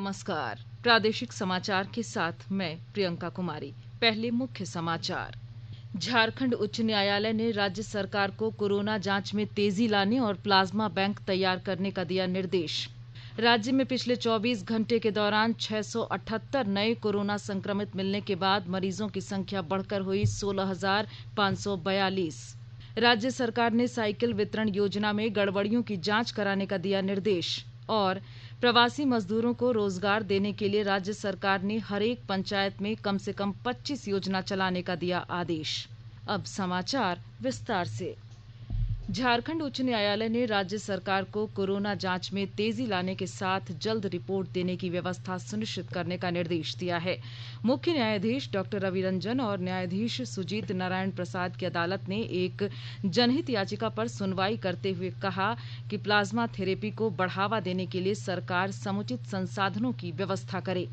नमस्कार। प्रादेशिक समाचार के साथ मैं प्रियंका कुमारी। पहले मुख्य समाचार। झारखंड उच्च न्यायालय ने राज्य सरकार को कोरोना जांच में तेजी लाने और प्लाज्मा बैंक तैयार करने का दिया निर्देश। राज्य में पिछले 24 घंटे के दौरान 678 नए कोरोना संक्रमित मिलने के बाद मरीजों की संख्या बढ़कर हुई 16,542। राज्य सरकार ने साइकिल वितरण योजना में गड़बड़ियों की जांच कराने का दिया निर्देश। और प्रवासी मजदूरों को रोजगार देने के लिए राज्य सरकार ने हरेक पंचायत में कम से कम 25 योजना चलाने का दिया आदेश। अब समाचार विस्तार से। झारखंड उच्च न्यायालय ने राज्य सरकार को कोरोना जांच में तेजी लाने के साथ जल्द रिपोर्ट देने की व्यवस्था सुनिश्चित करने का निर्देश दिया है। मुख्य न्यायाधीश डॉक्टर रवि रंजन और न्यायाधीश सुजीत नारायण प्रसाद की अदालत ने एक जनहित याचिका पर सुनवाई करते हुए कहा कि प्लाज्मा थेरेपी को बढ़ावा देने के लिए सरकार समुचित संसाधनों की व्यवस्था करे।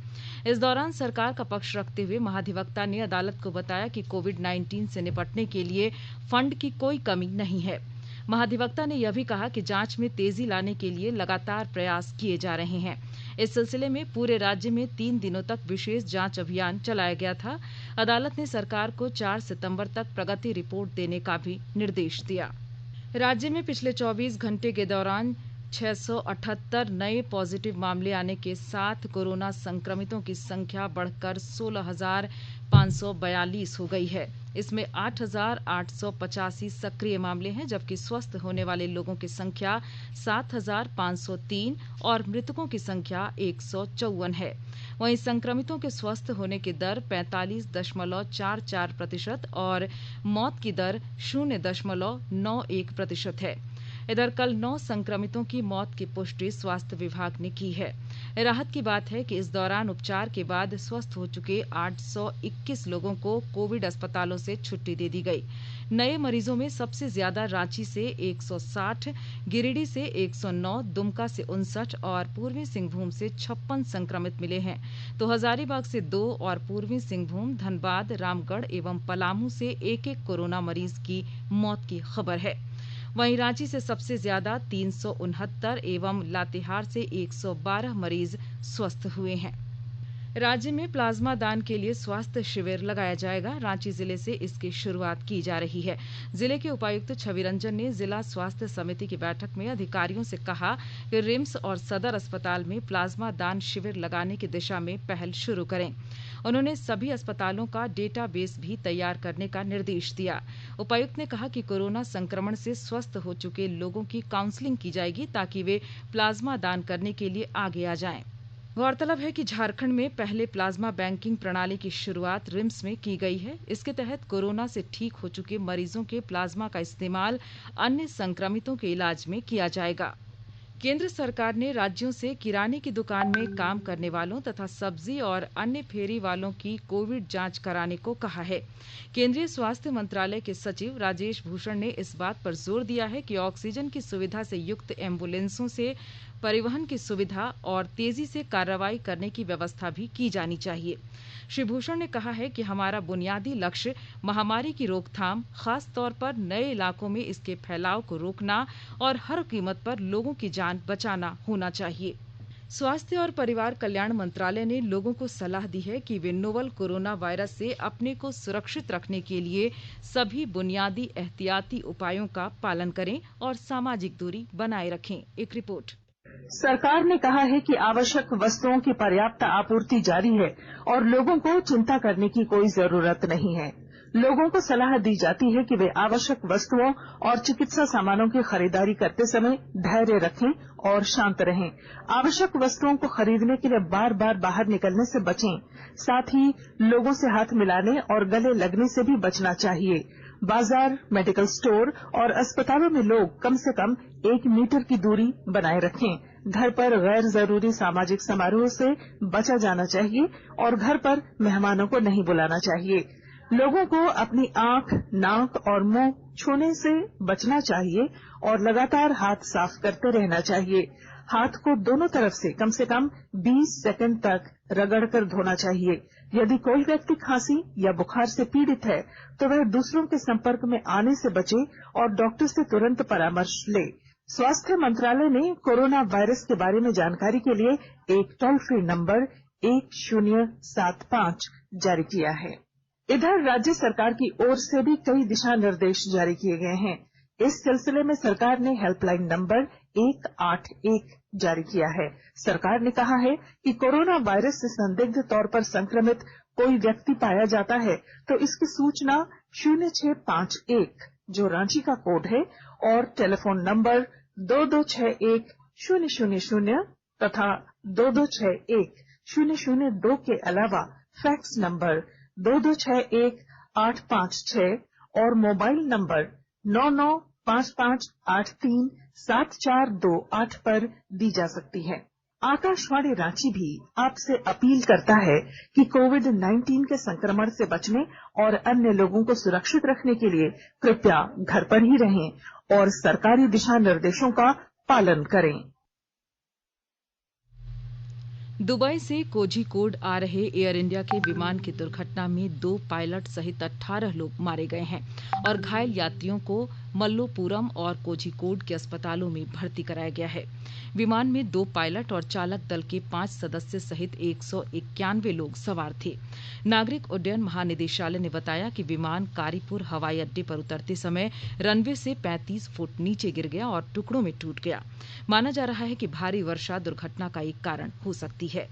इस दौरान सरकार का पक्ष रखते हुए महाधिवक्ता ने अदालत को बताया कि कोविड-19 से निपटने के लिए फंड की कोई कमी नहीं है। महाधिवक्ता ने यह भी कहा कि जांच में तेजी लाने के लिए लगातार प्रयास किए जा रहे हैं। इस सिलसिले में पूरे राज्य में 3 दिनों तक विशेष जांच अभियान चलाया गया था। अदालत ने सरकार को 4 सितंबर तक प्रगति रिपोर्ट देने का भी निर्देश दिया। राज्य में पिछले 24 घंटे के दौरान 678 नए पॉजिटिव मामले आने के साथ कोरोना संक्रमितों की संख्या बढ़कर 16,542 हो गई है। इसमें 8,885 सक्रिय मामले हैं, जबकि स्वस्थ होने वाले लोगों की संख्या 7,503 और मृतकों की संख्या 154 है। वहीं संक्रमितों के स्वस्थ होने की दर 45.44% और मौत की दर 0.91% है। इधर कल 9 संक्रमितों की मौत की पुष्टि स्वास्थ्य विभाग ने की है। राहत की बात है कि इस दौरान उपचार के बाद स्वस्थ हो चुके 821 लोगों को कोविड अस्पतालों से छुट्टी दे दी गई। नए मरीजों में सबसे ज्यादा रांची से 160, गिरिडीह से 109, दुमका से 59 और पूर्वी सिंहभूम से 56 संक्रमित मिले हैं। तो हजारीबाग से 2 और पूर्वी सिंहभूम, धनबाद, रामगढ़ एवं पलामू से एक कोरोना मरीज की मौत की खबर है। वहीं रांची से सबसे ज्यादा 369 एवं लातेहार से 112 मरीज स्वस्थ हुए हैं। राज्य में प्लाज्मा दान के लिए स्वास्थ्य शिविर लगाया जाएगा। रांची जिले से इसकी शुरुआत की जा रही है। जिले के उपायुक्त छवि रंजन ने जिला स्वास्थ्य समिति की बैठक में अधिकारियों से कहा कि रिम्स और सदर अस्पताल में प्लाज्मा दान शिविर लगाने की दिशा में पहल शुरू करें। उन्होंने सभी अस्पतालों का डेटाबेस भी तैयार करने का निर्देश दिया। उपायुक्त ने कहा कि कोरोना संक्रमण से स्वस्थ हो चुके लोगों की काउंसलिंग की जाएगी ताकि वे प्लाज्मा दान करने के लिए आगे आ जाएं। गौरतलब है कि झारखंड में पहले प्लाज्मा बैंकिंग प्रणाली की शुरुआत रिम्स में की गई है। इसके तहत कोरोना से ठीक हो चुके मरीजों के प्लाज्मा का इस्तेमाल अन्य संक्रमितों के इलाज में किया जाएगा। केंद्र सरकार ने राज्यों से किराने की दुकान में काम करने वालों तथा सब्जी और अन्य फेरी वालों की कोविड जांच कराने को कहा है। केंद्रीय स्वास्थ्य मंत्रालय के सचिव राजेश भूषण ने इस बात पर जोर दिया है कि ऑक्सीजन की सुविधा से युक्त एम्बुलेंसों से परिवहन की सुविधा और तेजी से कार्रवाई करने की व्यवस्था भी की जानी चाहिए। श्री भूषण ने कहा है कि हमारा बुनियादी लक्ष्य महामारी की रोकथाम, खास तौर पर नए इलाकों में इसके फैलाव को रोकना और हर कीमत पर लोगों की जान बचाना होना चाहिए। स्वास्थ्य और परिवार कल्याण मंत्रालय ने लोगों को सलाह दी है कि वे नोवल कोरोना वायरस से अपने को सुरक्षित रखने के लिए सभी बुनियादी एहतियाती उपायों का पालन करें और सामाजिक दूरी बनाए रखें। एक रिपोर्ट। सरकार ने कहा है कि आवश्यक वस्तुओं की पर्याप्त आपूर्ति जारी है और लोगों को चिंता करने की कोई जरूरत नहीं है। लोगों को सलाह दी जाती है कि वे आवश्यक वस्तुओं और चिकित्सा सामानों की खरीदारी करते समय धैर्य रखें और शांत रहें। आवश्यक वस्तुओं को खरीदने के लिए बार बार बाहर निकलने से बचें। साथ ही लोगों से हाथ मिलाने और गले लगने से भी बचना चाहिए। बाजार, मेडिकल स्टोर और अस्पतालों में लोग कम से कम 1 मीटर की दूरी बनाए रखें। घर पर गैर जरूरी सामाजिक समारोह से बचा जाना चाहिए और घर पर मेहमानों को नहीं बुलाना चाहिए। लोगों को अपनी आंख, नाक और मुंह छूने से बचना चाहिए और लगातार हाथ साफ करते रहना चाहिए। हाथ को दोनों तरफ से कम 20 सेकंड तक रगड़कर धोना चाहिए। यदि कोई व्यक्ति खांसी या बुखार से पीड़ित है तो वह दूसरों के संपर्क में आने से बचे और डॉक्टर से तुरंत परामर्श ले। स्वास्थ्य मंत्रालय ने कोरोना वायरस के बारे में जानकारी के लिए एक टोल फ्री नंबर 1075 जारी किया है। इधर राज्य सरकार की ओर से भी कई दिशा निर्देश जारी किए गए हैं। इस सिलसिले में सरकार ने हेल्पलाइन नंबर 181 जारी किया है। सरकार ने कहा है कि कोरोना वायरस से संदिग्ध तौर पर संक्रमित कोई व्यक्ति पाया जाता है तो इसकी सूचना 0651 जो रांची का कोड है और टेलीफोन नंबर 2261-000 तथा 2261-002 के अलावा फैक्स नंबर 2261-856 और मोबाइल नंबर 9955837428 पर दी जा सकती है। आकाशवाणी रांची भी आपसे अपील करता है कि कोविड-19 के संक्रमण से बचने और अन्य लोगों को सुरक्षित रखने के लिए कृपया घर पर ही रहें और सरकारी दिशा निर्देशों का पालन करें। दुबई से कोझिकोड आ रहे एयर इंडिया के विमान की दुर्घटना में 2 पायलट सहित 18 लोग मारे गए हैं और घायल यात्रियों को मल्लोपुरम और कोझिकोड के अस्पतालों में भर्ती कराया गया है। विमान में 2 पायलट और चालक दल के 5 सदस्य सहित 191 लोग सवार थे। नागरिक उड्डयन महानिदेशालय ने बताया कि विमान कारीपुर हवाई अड्डे पर उतरते समय रनवे से 35 फुट नीचे गिर गया और टुकड़ों में टूट गया। माना जा रहा है कि भारी वर्षा दुर्घटना का एक कारण हो सकती है।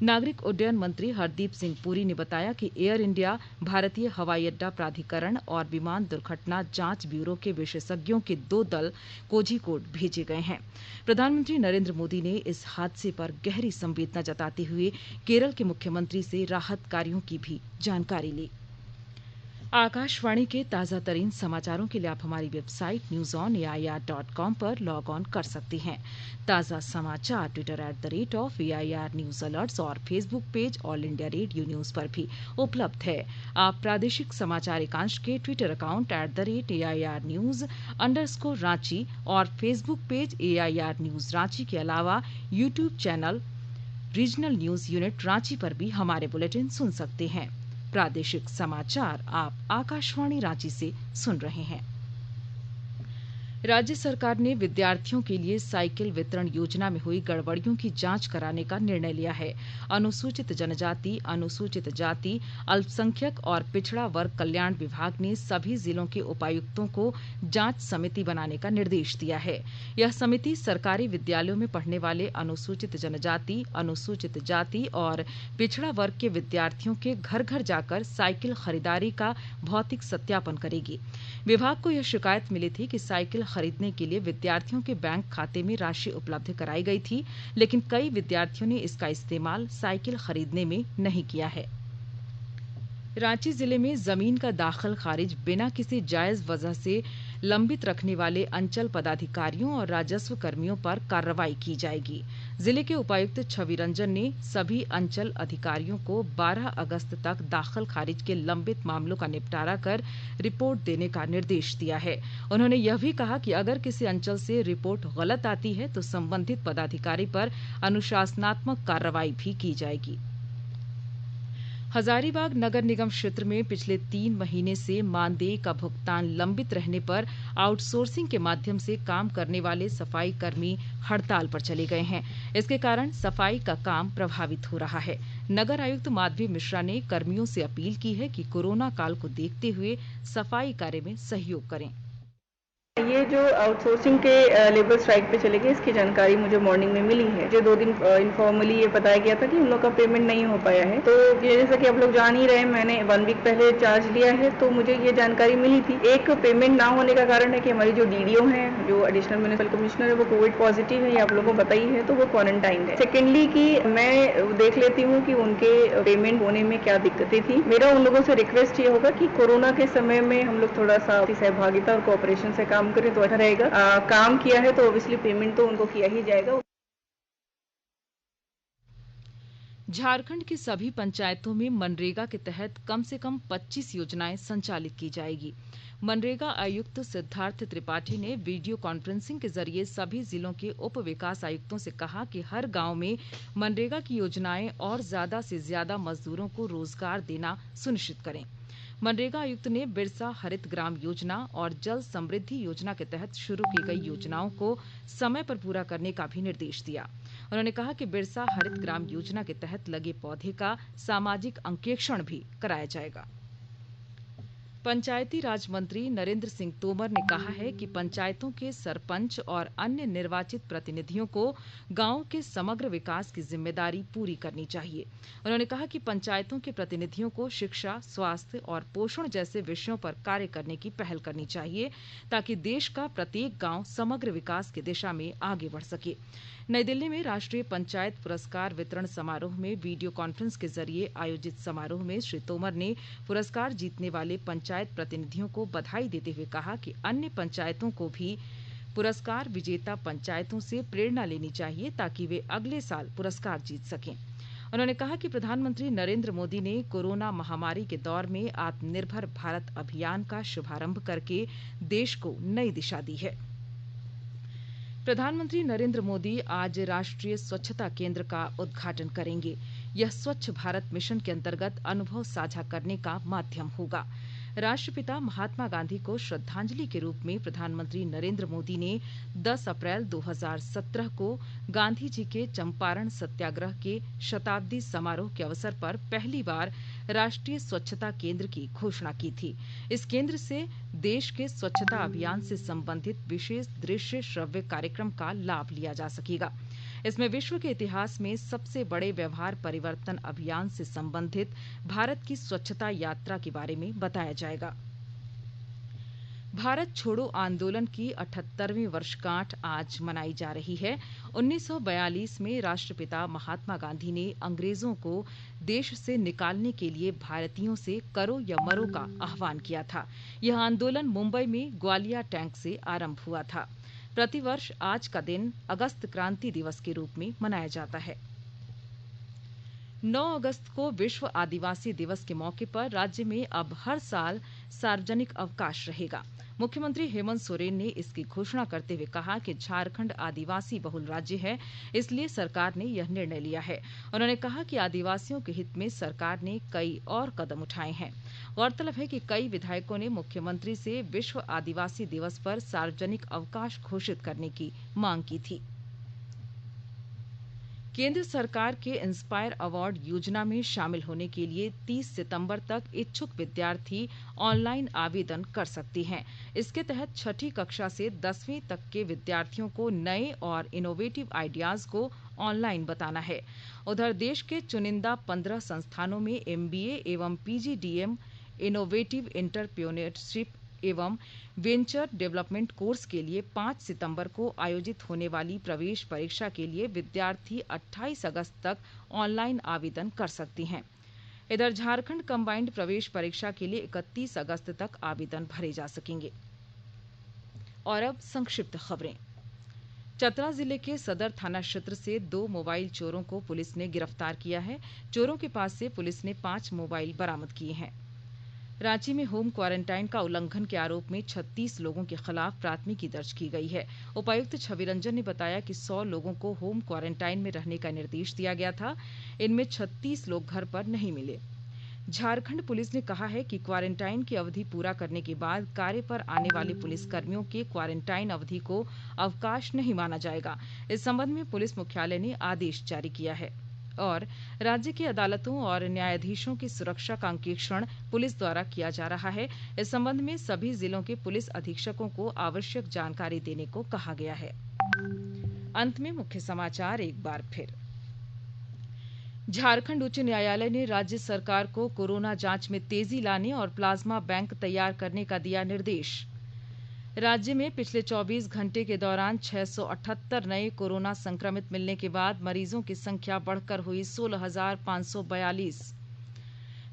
नागरिक उड्डयन मंत्री हरदीप सिंह पुरी ने बताया कि एयर इंडिया, भारतीय हवाई अड्डा प्राधिकरण और विमान दुर्घटना जांच ब्यूरो के विशेषज्ञों के 2 दल कोझिकोड भेजे गए हैं। प्रधानमंत्री नरेंद्र मोदी ने इस हादसे पर गहरी संवेदना जताते हुए केरल के मुख्यमंत्री से राहत कार्यों की भी जानकारी ली। आकाशवाणी के ताजा तरीन समाचारों के लिए आप हमारी वेबसाइट newsonair.com पर लॉग ऑन कर सकते हैं। ताजा समाचार ट्विटर @AIR न्यूज अलर्ट्स और Facebook page all India radio news पर भी उपलब्ध है। आप प्रादेशिक समाचार एकांश के ट्विटर अकाउंट @AIR न्यूज_रांची और Facebook page AIR news Ranchi के अलावा YouTube channel regional news unit Ranchi पर भी हमारे बुलेटिन सुन सकते हैं। प्रादेशिक समाचार आप आकाशवाणी रांची से सुन रहे हैं। राज्य सरकार ने विद्यार्थियों के लिए साइकिल वितरण योजना में हुई गड़बड़ियों की जांच कराने का निर्णय लिया है। अनुसूचित जनजाति, अनुसूचित जाति, अल्पसंख्यक और पिछड़ा वर्ग कल्याण विभाग ने सभी जिलों के उपायुक्तों को जांच समिति बनाने का निर्देश दिया है। यह समिति सरकारी विद्यालयों में पढ़ने वाले अनुसूचित जनजाति, अनुसूचित जाति और पिछड़ा वर्ग के विद्यार्थियों के घर घर जाकर साइकिल खरीदारी का भौतिक सत्यापन करेगी। विभाग को यह शिकायत मिली थी कि साइकिल खरीदने के लिए विद्यार्थियों के बैंक खाते में राशि उपलब्ध कराई गई थी, लेकिन कई विद्यार्थियों ने इसका इस्तेमाल साइकिल खरीदने में नहीं किया है। रांची जिले में जमीन का दाखिल खारिज बिना किसी जायज वजह से लंबित रखने वाले अंचल पदाधिकारियों और राजस्व कर्मियों पर कार्रवाई की जाएगी। जिले के उपायुक्त छवि रंजन ने सभी अंचल अधिकारियों को 12 अगस्त तक दाखिल खारिज के लंबित मामलों का निपटारा कर रिपोर्ट देने का निर्देश दिया है। उन्होंने यह भी कहा कि अगर किसी अंचल से रिपोर्ट गलत आती है तो संबंधित पदाधिकारी पर अनुशासनात्मक कार्रवाई भी की जाएगी। हजारीबाग नगर निगम क्षेत्र में पिछले 3 महीने से मानदेय का भुगतान लंबित रहने पर आउटसोर्सिंग के माध्यम से काम करने वाले सफाई कर्मी हड़ताल पर चले गए हैं। इसके कारण सफाई का काम प्रभावित हो रहा है। नगर आयुक्त माधवी मिश्रा ने कर्मियों से अपील की है कि कोरोना काल को देखते हुए सफाई कार्य में सहयोग करें। ये जो आउटसोर्सिंग के लेबर स्ट्राइक पे चले गए, इसकी जानकारी मुझे मॉर्निंग में मिली है। जो 2 दिन इनफॉर्मली ये बताया गया था कि उन लोग का पेमेंट नहीं हो पाया है। तो ये जैसा कि आप लोग जान ही रहे हैं, मैंने 1 वीक पहले चार्ज लिया है, तो मुझे ये जानकारी मिली थी। एक पेमेंट ना होने का कारण है कि हमारी जो डीडीओ हैं, जो एडिशनल म्युनिसिपल कमिश्नर है, वो कोविड पॉजिटिव है, ये आप लोगों को पता ही है, तो वो क्वारंटाइन है। सेकेंडली कि मैं देख लेती हूँ कि उनके पेमेंट होने में क्या दिक्कतें थी। मेरा उन लोगों से रिक्वेस्ट ये होगा कि कोरोना के समय में हम लोग थोड़ा सा सहभागिता और कोऑपरेशन से काम करें तो अच्छा रहेगा। काम किया है तो ऑब्वियसली पेमेंट तो उनको किया ही जाएगा। झारखंड की सभी पंचायतों में मनरेगा के तहत कम से कम 25 योजनाएं संचालित की जाएगी। मनरेगा आयुक्त सिद्धार्थ त्रिपाठी ने वीडियो कॉन्फ्रेंसिंग के जरिए सभी जिलों के उप विकास आयुक्तों से कहा कि हर गांव में मनरेगा की योजनाएं और ज्यादा से ज्यादा मजदूरों को रोजगार देना सुनिश्चित करें। मनरेगा आयुक्त ने बिरसा हरित ग्राम योजना और जल समृद्धि योजना के तहत शुरू की गई योजनाओं को समय पर पूरा करने का भी निर्देश दिया। उन्होंने कहा कि बिरसा हरित ग्राम योजना के तहत लगे पौधे का सामाजिक अंकेक्षण भी कराया जाएगा। पंचायती राज मंत्री नरेंद्र सिंह तोमर ने कहा है कि पंचायतों के सरपंच और अन्य निर्वाचित प्रतिनिधियों को गांव के समग्र विकास की जिम्मेदारी पूरी करनी चाहिए। उन्होंने कहा कि पंचायतों के प्रतिनिधियों को शिक्षा, स्वास्थ्य और पोषण जैसे विषयों पर कार्य करने की पहल करनी चाहिए ताकि देश का प्रत्येक गांव समग्र विकास की दिशा में आगे बढ़ सके। नई दिल्ली में राष्ट्रीय पंचायत पुरस्कार वितरण समारोह में वीडियो कॉन्फ्रेंस के जरिए आयोजित समारोह में श्री तोमर ने पुरस्कार जीतने वाले पंचायत प्रतिनिधियों को बधाई देते हुए कहा कि अन्य पंचायतों को भी पुरस्कार विजेता पंचायतों से प्रेरणा लेनी चाहिए ताकि वे अगले साल पुरस्कार जीत सकें। उन्होंने कहा कि प्रधानमंत्री नरेंद्र मोदी ने कोरोना महामारी के दौर में आत्मनिर्भर भारत अभियान का शुभारंभ करके देश को नई दिशा दी है। प्रधानमंत्री नरेंद्र मोदी आज राष्ट्रीय स्वच्छता केंद्र का उद्घाटन करेंगे। यह स्वच्छ भारत मिशन के अंतर्गत अनुभव साझा करने का माध्यम होगा। राष्ट्रपिता महात्मा गांधी को श्रद्धांजलि के रूप में प्रधानमंत्री नरेंद्र मोदी ने 10 अप्रैल 2017 को गांधी जी के चंपारण सत्याग्रह के शताब्दी समारोह के अवसर पर पहली बार राष्ट्रीय स्वच्छता केंद्र की घोषणा की थी। इस केंद्र से देश के स्वच्छता अभियान से संबंधित विशेष दृश्य श्रव्य कार्यक्रम का लाभ लिया जा सकेगा। इसमें विश्व के इतिहास में सबसे बड़े व्यवहार परिवर्तन अभियान से संबंधित भारत की स्वच्छता यात्रा के बारे में बताया जाएगा। भारत छोड़ो आंदोलन की 78वीं वर्षगांठ आज मनाई जा रही है। 1942 में राष्ट्रपिता महात्मा गांधी ने अंग्रेजों को देश से निकालने के लिए भारतीयों से करो या मरो का आह्वान किया था। यह आंदोलन मुंबई में ग्वालिया टैंक से आरंभ हुआ था। प्रतिवर्ष आज का दिन अगस्त क्रांति दिवस के रूप में मनाया जाता है। 9 अगस्त को विश्व आदिवासी दिवस के मौके पर राज्य में अब हर साल सार्वजनिक अवकाश रहेगा। मुख्यमंत्री हेमंत सोरेन ने इसकी घोषणा करते हुए कहा कि झारखंड आदिवासी बहुल राज्य है, इसलिए सरकार ने यह निर्णय लिया है। उन्होंने कहा कि आदिवासियों के हित में सरकार ने कई और कदम उठाए हैं। गौरतलब है कि कई विधायकों ने मुख्यमंत्री से विश्व आदिवासी दिवस पर सार्वजनिक अवकाश घोषित करने की मांग की थी। केंद्र सरकार के इंस्पायर अवार्ड योजना में शामिल होने के लिए 30 सितंबर तक इच्छुक विद्यार्थी ऑनलाइन आवेदन कर सकते हैं। इसके तहत छठी कक्षा से 10वीं तक के विद्यार्थियों को नए और इनोवेटिव आइडियाज को ऑनलाइन बताना है। उधर देश के चुनिंदा 15 संस्थानों में MBA एवं PGDM इनोवेटिव एंटरप्रेन्योरशिप एवं वेंचर डेवलपमेंट कोर्स के लिए 5 सितंबर को आयोजित होने वाली प्रवेश परीक्षा के लिए विद्यार्थी 28 अगस्त तक ऑनलाइन आवेदन कर सकते हैं। इधर झारखंड कंबाइंड प्रवेश परीक्षा के लिए 31 अगस्त तक आवेदन भरे जा सकेंगे। और अब संक्षिप्त खबरें। चतरा जिले के सदर थाना क्षेत्र से 2 मोबाइल चोरों को पुलिस ने गिरफ्तार किया है। चोरों के पास से पुलिस ने 5 मोबाइल बरामद किए हैं। रांची में होम क्वारंटाइन का उल्लंघन के आरोप में 36 लोगों के खिलाफ प्राथमिकी दर्ज की गई है। उपायुक्त छवि रंजन ने बताया कि 100 लोगों को होम क्वारंटाइन में रहने का निर्देश दिया गया था। इनमें 36 लोग घर पर नहीं मिले। झारखंड पुलिस ने कहा है कि क्वारंटाइन की अवधि पूरा करने के बाद कार्य पर आने वाले पुलिसकर्मियों के क्वारंटाइन अवधि को अवकाश नहीं माना जाएगा। इस संबंध में पुलिस मुख्यालय ने आदेश जारी किया है। और राज्य की अदालतों और न्यायाधीशों की सुरक्षा का अंकेक्षण पुलिस द्वारा किया जा रहा है। इस संबंध में सभी जिलों के पुलिस अधीक्षकों को आवश्यक जानकारी देने को कहा गया है। अंत में मुख्य समाचार एक बार फिर। झारखंड उच्च न्यायालय ने राज्य सरकार को कोरोना जांच में तेजी लाने और प्लाज्मा बैंक तैयार करने का दिया निर्देश। राज्य में पिछले 24 घंटे के दौरान 678 नए कोरोना संक्रमित मिलने के बाद मरीजों की संख्या बढ़कर हुई 16,542।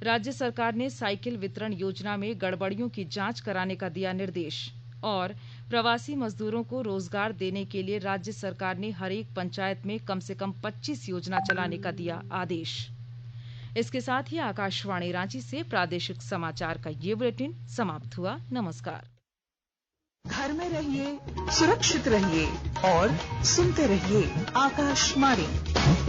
राज्य सरकार ने साइकिल वितरण योजना में गड़बड़ियों की जांच कराने का दिया निर्देश। और प्रवासी मजदूरों को रोजगार देने के लिए राज्य सरकार ने हर एक पंचायत में कम से कम 25 योजना चलाने का दिया आदेश। इसके साथ ही आकाशवाणी रांची से प्रादेशिक समाचार का ये बुलेटिन समाप्त हुआ। नमस्कार। घर में रहिए, सुरक्षित रहिए और सुनते रहिए आकाशवाणी।